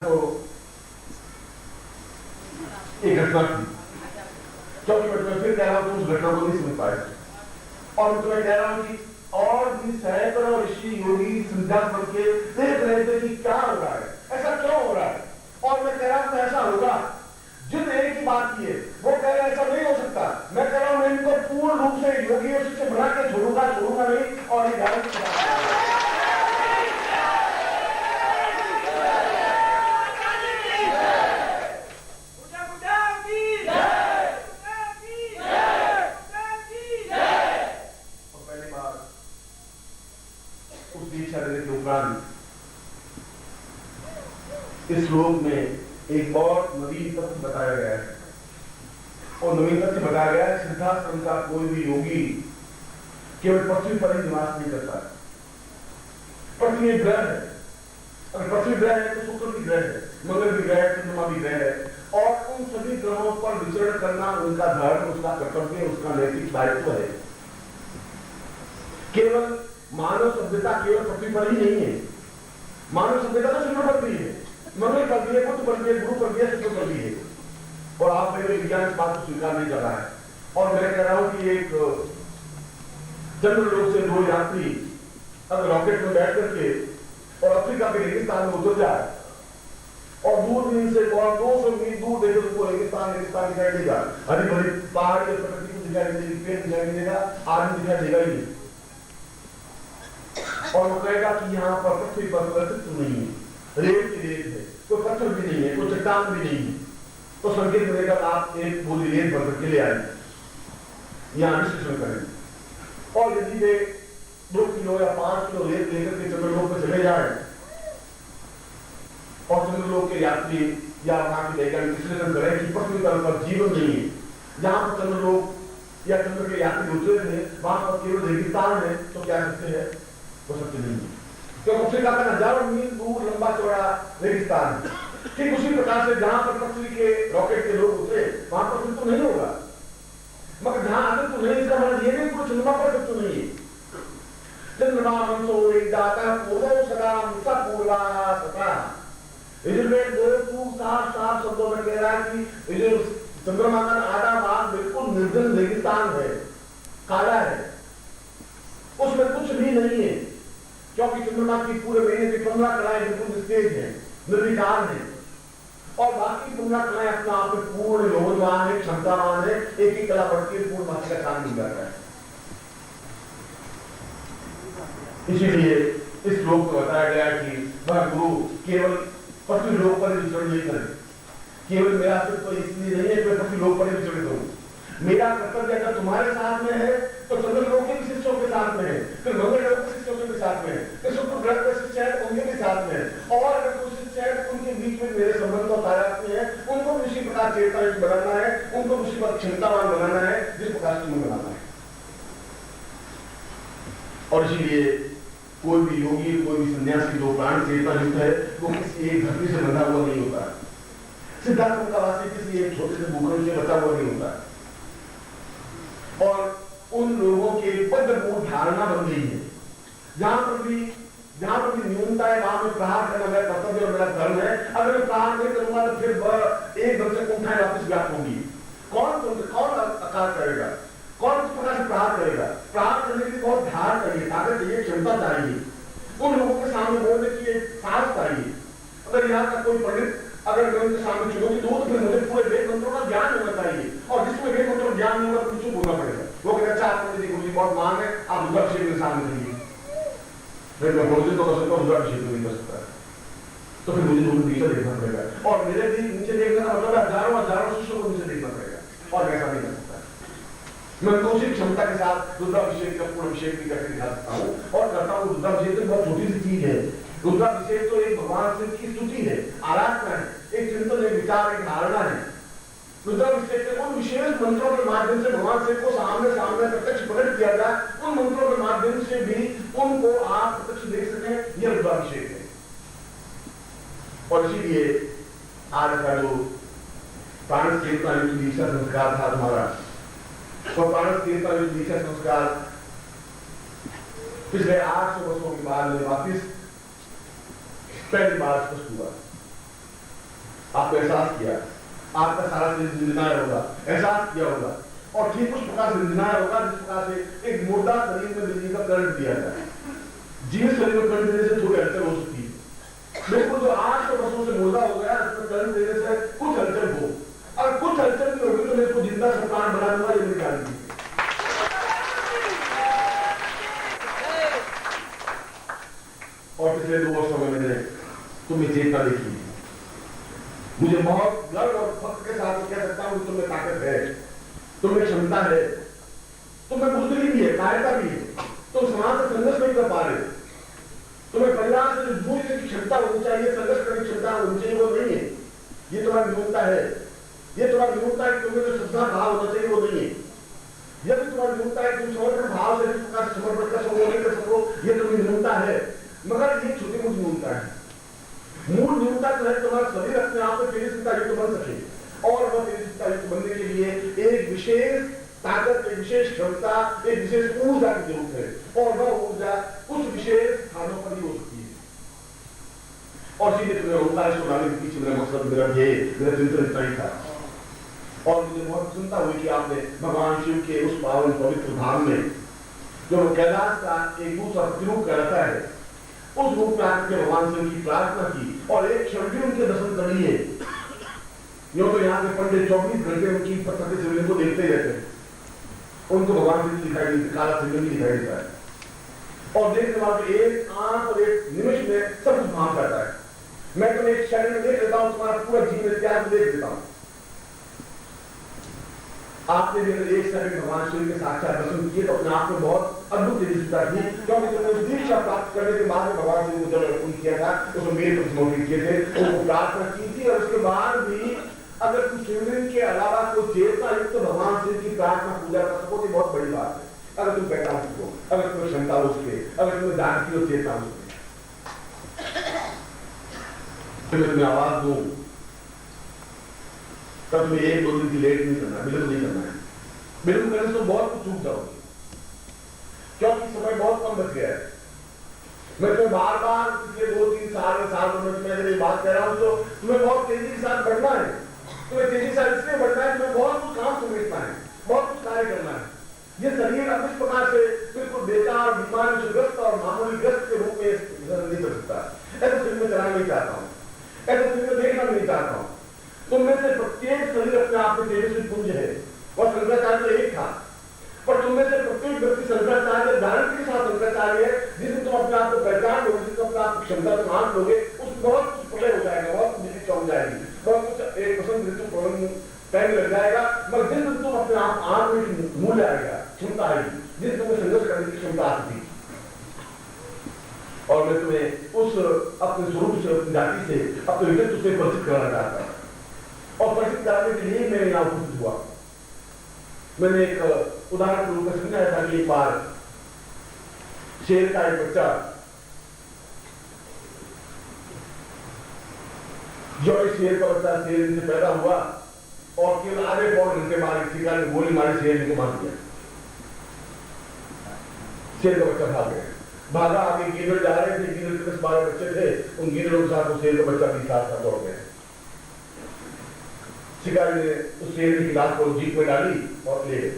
तो एक घटना थी, क्योंकि मैं फिर कह रहा हूं, उस घटना को नहीं समझ पाए। और मैं तुम्हें कह रहा हूं कि और भी सैकड़ों ऋषि योगी संध्या पढ़ के देख रहे थे कि क्या हो रहा है, ऐसा क्यों हो रहा है। और मैं कह रहा हूं ऐसा होगा। जिन एक ही बात की है वो कह रहे ऐसा नहीं हो सकता। मैं कह रहा हूं मैं इनको पूर्ण रूप से योगियों से बना के छोड़ूंगा नहीं। और ये गारंटी इस श्लोक में एक बहुत नवीन तथ्य बताया गया है। और नवीन तथ्य बताया गया है, सिद्धाश्रम का कोई भी योगी केवल पृथ्वी पर ही निवास नहीं करता। पृथ्वी एक ग्रह है, अगर पृथ्वी ग्रह है तो शुक्र भी ग्रह है, मंगल भी ग्रह है, चंद्रमा भी ग्रह है। और उन सभी ग्रहों पर विचरण करना उनका धर्म, उसका कर्तव्य, उसका नैतिक दायित्व है। केवल मानव सभ्यता केवल पृथ्वी पर ही नहीं है। मानव सभ्यता तो चंद्र पर भी है, मंगल पर भी है, बुध पर भी है, गुरु पर भी है, शुक्र पर भी है। और आप मेरे विज्ञान इस बात को स्वीकार नहीं कर रहा है। और मैं कह रहा हूं कि एक चंद्रलोक से दो यात्री अगर रॉकेट में बैठ करके और अफ्रीका के रेगिस्तान में उतर जाए और दूरबीन से 200 मील दूर देखे तो रेगिस्तान दिखाई देगा, हरी भरी पहाड़ी प्रकृति को दिखाई देगी, पेड़ दिखाई देगा, आदमी दिखाई देगा ही नहीं। और वो कहेगा कि यहाँ पर पृथ्वी पर अस्तित्व नहीं है, रेत की रेत है, कोई पत्थर भी नहीं है, कोई चट्टान भी नहीं है। तो संकेत मिलेगा आप एक बोली रेत भर करके ले आए, यहाँ विश्लेषण करें। और यदि वे 2 किलो या 5 किलो रेत लेकर के चंद्रलोक पर चले जाए और चंद्रलोक के यात्री या वहां के वैज्ञानिक विश्लेषण करें कि पृथ्वी पर जीवन नहीं है, जहां पर चंद्रलोक या चंद्र के यात्री उतरे थे वहां पर केवल रेगिस्तान है, तो क्या सत्य है? वो सत्य नहीं है। तो अफ्रीका का हजारों मील दूर लंबा चौड़ा रेगिस्तान है। ठीक उसी प्रकार से जहां पर पृथ्वी के रॉकेट के लोग उतरे वहां पर अस्तित्व नहीं होगा। मगर जहां अस्तित्व नहीं, इसका मतलब ये नहीं कि चंद्रमा पर अस्तित्व नहीं है। चंद्रमा मनसो एक दाता पूर्वो सदा मुसा पूर्वा सता। यजुर्वेद 2:7 शब्दों में कह रहा है कि ये जो चंद्रमा का आधा भाग बिल्कुल निर्जन रेगिस्तान है, काला है, उसमें कुछ भी नहीं है। क्योंकि चंद्रमा की पूरे महीने की 15 कलाएं बिल्कुल निस्तेज है, निर्विकार है। और बाकी 15 कलाएं अपना आप में पूर्ण यौवनवान है, क्षमतावान है, एक ही कला बढ़ती है, पूर्ण मासी का काम नहीं करता है। इसीलिए इस श्लोक में बताया गया कि वह गुरु केवल पृथ्वी लोक पर विचरण नहीं करे। केवल मेरा अस्तित्व इसलिए नहीं है कि मैं पृथ्वी लोक पर विचरण करूं। मेरा कर्तव्य अगर तुम्हारे साथ में है तो चंद्रलोक के शिष्यों के साथ में है, फिर मंगल लोक के शिष्यों के साथ में है, फिर शुक्र ग्रह के शिष्य है उनके भी साथ में है। और अगर कोई शिष्य है उनके बीच में मेरे संबंध और तादात्म्य है, उनको उसी प्रकार चेतन बनाना है, उनको उसी प्रकार क्षमतावान बनाना है जिस प्रकार तुम्हें बनाना है। और इसीलिए कोई भी योगी, कोई भी सन्यासी जो प्राण चेतना युक्त है वो किसी एक धरती से बंधा हुआ नहीं होता। सिद्धार्थ का वासी किसी एक छोटे से भूखंड से बचा हुआ नहीं होता। और उन लोगों के पदपूर्ण धारणा बन गई है, जहां पर भी न्यूनता है वहां में प्रहार करना मेरा कर्तव्य और मेरा धर्म है। अगर मैं प्रहार नहीं करूंगा तो फिर एक दल से कुंठाएं वापस व्याप्त होंगी। कौन आकार करेगा, कौन किस प्रकार से प्रहार करेगा? प्रहार करने के लिए बहुत धार चाहिए, ताकत चाहिए, क्षमता चाहिए, उन लोगों के सामने बोलने की एक साहस चाहिए। अगर यहाँ का कोई पंडित अगर मैं उनके सामने चुनौती दूं तो फिर मुझे पूरे वेद मंत्रों का ज्ञान होना चाहिए। और जिसमें वेद मंत्रों का ज्ञान नहीं होगा तो मुझे बोलना पड़ेगा। वो कहते अच्छा आपको गुरु जी बहुत मान है, आप रुद्राभिषेक के सामने करिए। मैं गुरु जी तो कर सकता हूँ, रुद्राभिषेक नहीं कर सकता। तो फिर मुझे दोनों नीचे देखना पड़ेगा। और मेरे भी नीचे देखने का मतलब हजारों शिष्यों को नीचे देखना पड़ेगा। और ऐसा नहीं कर सकता। मैं उनको उसी क्षमता के साथ रुद्राभिषेक का पूर्ण अभिषेक भी करके दिखा सकता हूँ और करता हूँ। रुद्राभिषेक तो बहुत छोटी सी चीज है। रुद्राभिषेक तो एक भगवान शिव की स्तुति है, आराधना है, एक चिंतन, एक विचार, एक धारणा है। रुद्राभिषेक के उन विशेष मंत्रों के माध्यम से भगवान शिव को सामने प्रत्यक्ष प्रकट किया जाए, उन मंत्रों के माध्यम से भी उनको आप प्रत्यक्ष देख सकें, यह रुद्राभिषेक है। और इसीलिए आज का जो प्राण चेतना दीक्षा संस्कार था तुम्हारा, तो प्राण चेतना दीक्षा संस्कार पिछले 800 वर्षों के बाद में वापिस पहली बार स्पष्ट हुआ। आपको एहसास किया, आपका सारा शरीर झिंझिनाया होगा, एहसास किया होगा, और ठीक उस प्रकार से झिंझिनाया होगा जिस प्रकार से एक मुर्दा शरीर में बिजली का करंट दिया जाए। जीवित शरीर में करंट देने से थोड़ी हलचल हो सकती है, बिल्कुल जो 800 वर्षों से मुर्दा हो गया उसमें करंट देने से कुछ हलचल हो, और कुछ हलचल भी होगी तो मैं इसको जिंदा संतान बना दूंगा, ये मेरी गारंटी है। और पिछले 2 वर्षों में मैंने तुम्हें चेतना देखी, मुझे बहुत गर्व और फख्र के साथ कह सकता हूं कि तुम्हें ताकत है, तुम्हें क्षमता है, तुम्हें बुद्धि भी है, कायरता भी है, तुम समाज से संघर्ष नहीं कर पा रहे, तुम्हें परिवार से जो जूझने की क्षमता होनी चाहिए, संघर्ष करने की क्षमता होनी चाहिए, वो नहीं है। ये तुम्हारी न्यूनता है, ये तुम्हारी न्यूनता है कि तुम्हें जो श्रद्धा भाव होना चाहिए वो नहीं है। यदि तुम्हारी न्यूनता है कि तुम समर्पण भाव से जिस प्रकार से समर्पण कर सको नहीं कर सको, ये तुम्हारी न्यूनता है, मगर ये छोटी मोटी न्यूनता है। मूल न्यूनता जो है तुम्हारा शरीर अपने आप में तेजस्विता युक्त बन सके, और वह तेजस्विता युक्त बनने के लिए एक विशेष ताकत, एक विशेष क्षमता, एक विशेष ऊर्जा की जरूरत है, और वह ऊर्जा कुछ विशेष स्थानों पर ही हो सकती है। और सीधे तुम्हें होता है सुनाने के पीछे मेरा मकसद, मेरा चिंतन इतना ही था। और मुझे बहुत चिंता हुई कि आपने भगवान शिव के उस पावन पवित्र धाम में जो कैलाश का एक दूसरा प्रतिरूप कहता है, उस रूप में आकर के भगवान शिव की प्रार्थना की, और एक क्षण भी उनके दर्शन कर लिए। यूं तो यहाँ के पंडित 24 घंटे उनकी प्रकृति शिवलिंग को देखते ही रहते हैं, उनको भगवान शिव दिखाई नहीं देता, काला शिवलिंग दिखाई देता है, और देखने वाले एक आंख और एक निमिष में सब कुछ भान करता है। मैं तुम्हें एक क्षण में देख लेता हूं, तुम्हारा पूरा जीवन इतिहास देख लेता हूं। आपने भी एक सेकंड भगवान शिव के साक्षात दर्शन किए तो अपने आप में बहुत अद्भुत तेजस्विता थी, क्योंकि तुमने दीक्षा प्राप्त करने के बाद भगवान शिव को जब अर्पण किया था, उसमें मेरे को समर्पित किए थे, उनको प्रार्थना की थी, और उसके बाद भी अगर तुम शिवलिंग के अलावा कोई चेतना युक्त तो भगवान शिव की प्रार्थना पूजा कर सको तो बहुत बड़ी बात है। अगर तुम पहचान सको, अगर तुम्हें क्षमता हो सके, अगर तुम्हें जानती हो, चेतना हो सके, मैं तुम्हें आवाज दूं तब तुम्हें 1-2 दिन की लेट नहीं करना, बिल्कुल नहीं करना है। बिल्कुल करने से बहुत कुछ चूक जाओगे, क्योंकि समय बहुत कम बच गया है। मैं तुम्हें बार बार पिछले 2-3 साल में मैं बात कह रहा हूं, तो तुम्हें बहुत तेजी के साथ बढ़ना है, तुम्हें तेजी से इसलिए बढ़ना है, तुम्हें बहुत कुछ काम समेटना है, बहुत कुछ कार्य करना है। ये शरीर अब इस प्रकार से बिल्कुल बेकार, बीमारी से ग्रस्त और मामूली ग्रस्त के रूप में नहीं कर सकता। ऐसा शरीर में चलाना नहीं चाहता हूँ, ऐसा शरीर में देखना नहीं चाहता हूँ। तुम में से प्रत्येक शरीर अपने आप में तेजस्वी पुंज है, और शंकराचार्य एक था, पर तुम में से प्रत्येक व्यक्ति शंकराचार्य गारंटी के साथ शंकराचार्य है। जिस दिन तुम अपने आप को पहचान लोगे, जिस दिन अपने आप की क्षमता को मान लोगे, उस बहुत कुछ प्रलय हो जाएगा, बहुत कुछ बिजली चौंक जाएगी, बहुत कुछ एक वसंत ऋतु पवन पैन लग जाएगा। मगर जिस दिन तुम अपने आप में मूल्य आएगा, क्षमता आएगी, जिस दिन तुम्हें संघर्ष करने की क्षमता आती, और मैं तुम्हें उस अपने स्वरूप से, अपनी जाति से, अपने व्यक्तित्व से परिचित कराना चाहता हूं। और परिचित कराने के लिए मैं यहाँ उपस्थित हुआ। मैंने एक उदाहरण के रूप में समझाया था कि एक बार शेर का एक बच्चा जो इस शेर का बच्चा शेर से पैदा हुआ, और केवल आधे पौन घंटे बाद शिकार ने गोली मारी, शेर को मार दिया। शेर का बच्चा भाग गया, भागा, आगे गीदड़ जा रहे थे, गीदड़ के 10-12 बच्चे थे, उन गीदड़ों के साथ उस शेर का बच्चा भी साथ दौड़ गया। शिकारी ने उस शेर की लाश को जीप में डाली और ले गए।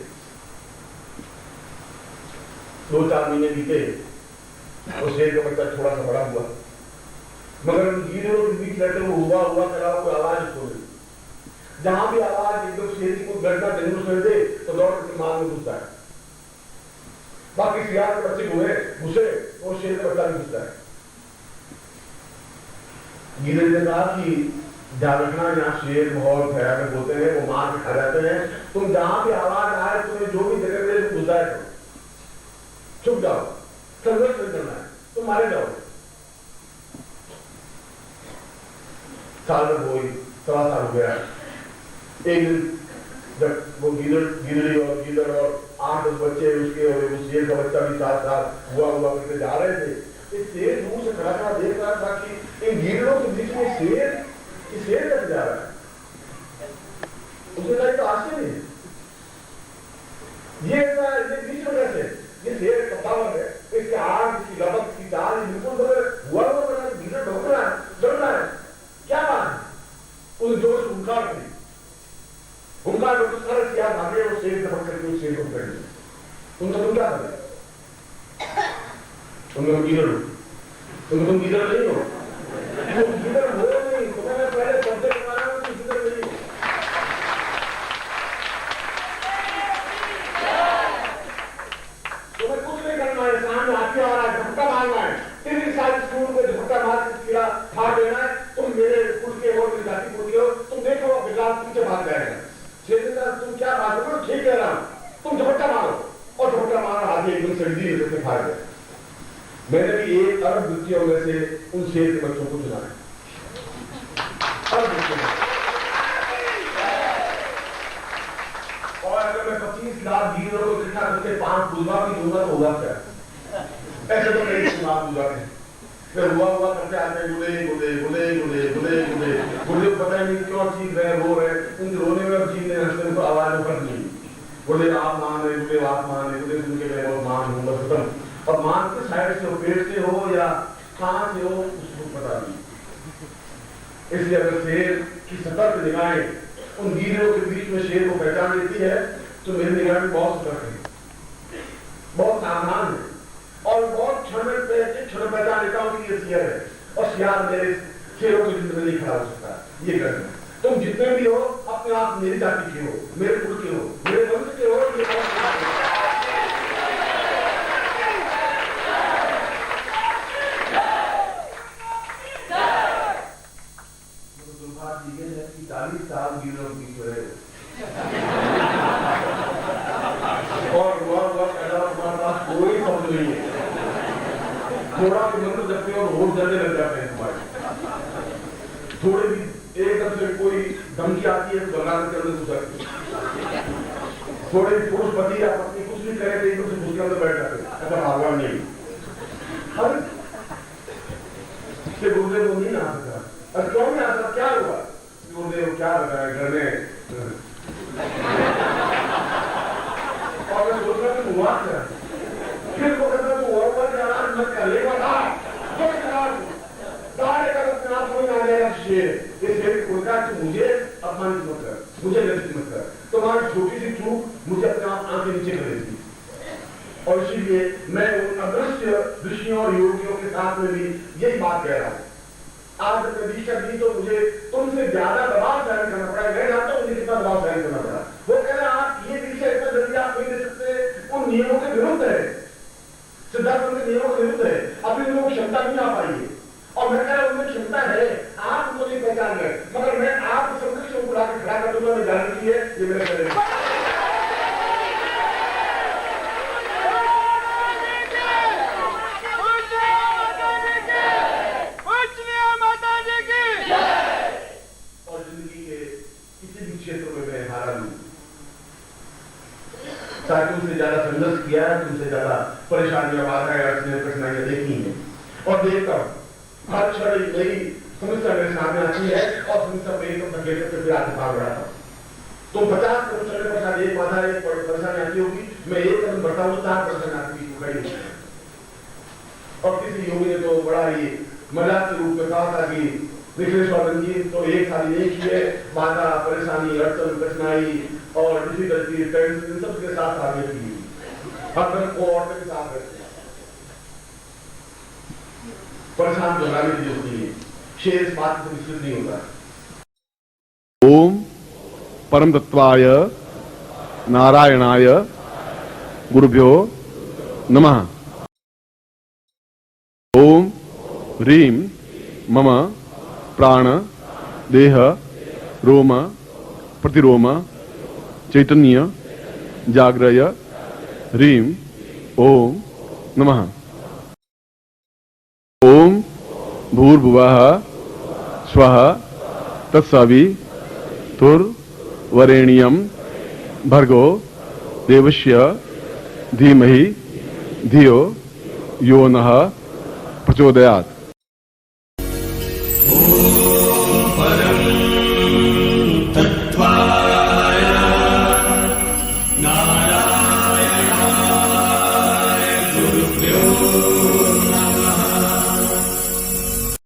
2-4 महीने बीते, उस शेर का बच्चा थोड़ा सा बड़ा हुआ, मगर उन गीदड़ों के बीच रहते हुए हुआ चला, कोई आवाज सुन ली। जहां भी आवाज एकदम शेर की कोई गड़ना जरूर सुन दे तो दौड़ के मार में घुसता है। बाकी शिकार के बच्चे घुसे और शेर का बच्चा भी घुसता है। गीदड़ ने कहा कि ध्यान रखना, यहाँ शेर बहुत भयानक होते हैं, वो मार के खा जाते हैं, तुम जहां भी आवाज आए, तुम्हें जो भी जगह मिले घुस जाए करो, चुप जाओ, संघर्ष नहीं करना है, तुम मारे जाओगे। साल भर हुई, 1.25 साल हो गया। एक दिन जब वो गीदड़ और 8-10 बच्चे उसके और उस शेर का बच्चा भी साथ हुआ करके जा रहे थे, इस शेर दूर से खड़ा था, देख रहा था कि इन गीदड़ों के बीच में शेर कैसे जा रहा है। उसे लगा तो आश्चर्य है, ये बीच में कैसे, ये शेर कपावर है, इसके आग, इसकी लपक, इसकी चाल बिल्कुल हुआ गीदड़ ढोक रहा है, चल रहा है, क्या बात है। उस जो हुंकार करी, हुंकार को सारे सियार भागे और शेर दबक करके उस शेर को पकड़ लिया। तुम क्या करें? तुम गीदड़ हो, तुम गीदड़ नहीं हो, तुम गीदड़ हो नहीं, तुम्हें मैं पहले शब्द मारा हूं, तुम गीदड़ नहीं हो। तुम्हें कुछ नहीं करना है, सामने हाथी आ रहा है, धक्का मारना है, 3 साल स्कूल में धक्का मार के कीड़ा फाड़ देना है। तुम मेरे कुल के हो, मेरी जाति कुल के हो, तुम देखो बिलाल पीछे भाग जाएगा। तुम क्या बात करो, ठीक कह रहा हूं, तुम झपट्टा मारो, और झपट्टा मारा हाथी एकदम सर्दी से फाड़ गया। मैंने भी 1 अरब वृत्तियों में से उन शेर के बच्चों को चुना है। और अगर मैं 25 लाख गीदड़ों को इकट्ठा करके 5 बुलवा भी दूंगा तो हुआ क्या? ऐसे तो कई चुनाव बुलवा है, फिर हुआ करते आते गुले पता नहीं क्यों चीख रहे, रो रहे, उनके रोने में और चीखने हंसने में तो आवाज में फर्क नहीं। बोले आप मान रहे, बोले आप मान रहे, बोले सुन के मैं बहुत मान हूँ, बस खत्म। अब मान के साइड से हो, पेट से हो या कहां से हो, उसको पता नहीं। इसलिए अगर शेर की सतर्क निगाहें उन गीदड़ों के बीच में शेर को पहचान लेती है तो मेरी निगाह में बहुत सतर्क है, बहुत सावधान है, और बहुत क्षण पहचान लेता हूं कि ये शेर है, और सियार मेरे शेरों की जिंदगी नहीं खड़ा हो सकता। ये करना, तुम जितने भी हो अपने आप मेरी जाति के हो, मेरे कुल के हो, मेरे वंश के हो, ये 40 साल गीदड़ों के बीच रहे और तुम्हारे पास कोई शब्द नहीं है, थोड़ा भी मंत्र जपते और होश जलने लग जाते हैं तुम्हारे। थोड़े भी एकदम से कोई धमकी आती है तो गंगा के अंदर घुस जाती है, थोड़े भी पुरुष पति या पत्नी कुछ भी करे तो एकदम से घुस के अंदर बैठ जाते हैं। ऐसा भगवान नहीं, गुरुदेव को नहीं आ सकता। अब क्यों नहीं आ सकता? क्या हुआ? गुरुदेव क्या बताया घर में, और मैं सोच रहा हूँ हुआ क्या, फिर वो कहता तू और जरार मत कर, लेगा अपने आप में आ जाएगा शेर। ये शेर उनका कि मुझे अपमानित मत कर, मुझे लज्जित मत कर, तुम्हारी छोटी सी चूक मुझे अपने आप आंखें नीचे कर देती। और इसीलिए मैं उन अदृश्य ऋषियों और योगियों के साथ में भी यही बात कह रहा हूं। आज मैं दीक्षा दी तो मुझे तुमसे ज्यादा दबाव सहन करना पड़ा। मैं जानता हूं मुझे कितना दबाव सहन करना पड़ा। वो कह रहे आप ये दीक्षा इतना जल्दी आप नहीं दे सकते, उन नियमों के विरुद्ध है, सिद्धार्थ के नियमों के विरुद्ध है, अभी उनको क्षमता नहीं आ पाई है। और मैं कह रहा उनमें क्षमता है, आप उनको नहीं पहचान रहे, मगर मैं आप समक्ष उनको लाकर खड़ा कर दूंगा। मैं गारंटी है ये मेरे कहने तुमसे ज्यादा संघर्ष किया है, तुमसे ज्यादा परेशानियां, बाधाएं, अड़चनें, कठिनाइयां देखी हैं और देखता हूं। हर क्षण नई समस्या मेरे सामने आती है और समस्या मेरी तो धकेल करके फिर आगे भाग रहा था। तुम 50 कदम चलने पर शायद एक बाधा, एक परेशानी आती होगी, मैं एक कदम बढ़ता हूं 4 परेशानी आती है, खड़ी होती है। और किसी योगी ने तो बड़ा ही मजाक के रूप में कहा था कि विश्वेश्वरन जी तो एक शादी नहीं की है, बाधा, परेशानी, अड़चन, कठिनाई और डिफिकल्टी, टेंशन, इन सब के साथ आगे की हर को औरत के साथ परेशान दोहराने की होती है। शेर इस बात से विस्तृत नहीं होता। ओम परम तत्वाय नारायणाय गुरुभ्यो नमः। ओम ह्रीं मम प्राण देह रोम प्रतिरोम चैतन्य जाग्रय ह्रीं ओम नमः। ओम भूर्भुवः स्वः तत्सवितुर्वरेण्यं भर्गो देवस्य धीमहि धियो यो नः प्रचोदयात्।